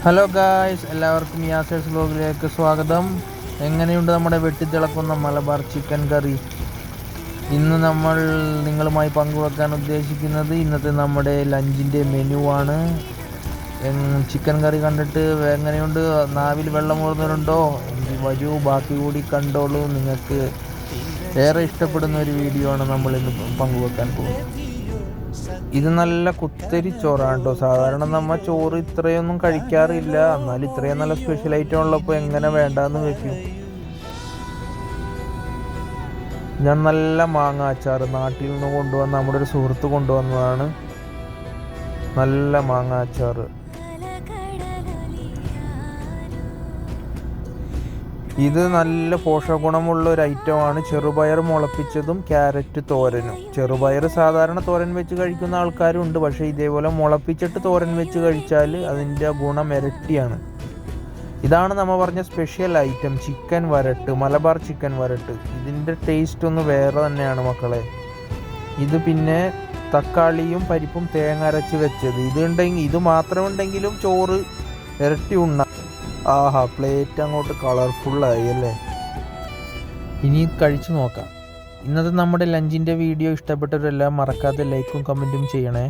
Hello guys, എല്ലാവർക്കും യാസേഴ്സ് വ്ലോഗിലേക്ക് സ്വാഗതം. എങ്ങനെയുണ്ട് നമ്മുടെ വെട്ടിത്തിളക്കുന്ന മലബാർ ചിക്കൻ കറി? ഇന്ന് നമ്മൾ നിങ്ങളുമായി പങ്കുവെക്കാൻ ഉദ്ദേശിക്കുന്നത് ഇന്നത്തെ നമ്മുടെ ലഞ്ചിൻ്റെ മെനു ആണ്. ചിക്കൻ കറി കണ്ടിട്ട് എങ്ങനെയുണ്ട്? നാവിൽ വെള്ളം ഊറുന്നവരുണ്ടോ? എങ്കിൽ വരൂ, ബാക്കി കൂടി കണ്ടോളൂ. നിങ്ങൾക്ക് ഏറെ ഇഷ്ടപ്പെടുന്ന ഒരു വീഡിയോ ആണ് നമ്മൾ ഇന്ന് പങ്കുവെക്കാൻ പോകുന്നത്. ഇത് നല്ല കുത്തരി ചോറാണ് കേട്ടോ. സാധാരണ നമ്മൾ ചോറ് ഇത്രയൊന്നും കഴിക്കാറില്ല, എന്നാൽ ഇത്രയും നല്ല സ്പെഷ്യൽ ഐറ്റം ഉള്ളപ്പോൾ എങ്ങനെ വേണ്ടാന്ന് വെക്കും. ഞാൻ നല്ല മാങ്ങ അച്ചാർ നാട്ടിൽ നിന്ന് കൊണ്ടുവന്ന നമ്മുടെ ഒരു സുഹൃത്ത് കൊണ്ടുവന്നതാണ്. നല്ല മാങ്ങ അച്ചാർ. ഇത് നല്ല പോഷകഗുണമുള്ള ഒരു ഐറ്റമാണ്. ചെറുപയർ മുളപ്പിച്ചതും ക്യാരറ്റ് തോരനും. ചെറുപയർ സാധാരണ തോരൻ വെച്ച് കഴിക്കുന്ന ആൾക്കാരുണ്ട്, പക്ഷേ ഇതേപോലെ മുളപ്പിച്ചിട്ട് തോരൻ വെച്ച് കഴിച്ചാൽ അതിൻ്റെ ഗുണം ഇരട്ടിയാണ്. ഇതാണ് നമ്മൾ പറഞ്ഞ സ്പെഷ്യൽ ഐറ്റം, ചിക്കൻ വരട്ട്, മലബാർ ചിക്കൻ വരട്ട്. ഇതിൻ്റെ ടേസ്റ്റ് ഒന്ന് വേറെ തന്നെയാണ് മക്കളെ. ഇത് പിന്നെ തക്കാളിയും പരിപ്പും തേങ്ങ അരച്ച് വെച്ചത് ഇത് മാത്രമുണ്ടെങ്കിലും ചോറ് ഇരട്ടി ഉണ്ണ. ആഹാ, പ്ലേറ്റ് അങ്ങോട്ട് കളർഫുള്ളായി അല്ലേ. ഇനി കഴിച്ചു നോക്കാം. ഇന്നത്തെ നമ്മുടെ ലഞ്ചിൻ്റെ വീഡിയോ ഇഷ്ടപ്പെട്ടവരെല്ലാം മറക്കാതെ ലൈക്കും കമൻറ്റും ചെയ്യണേ.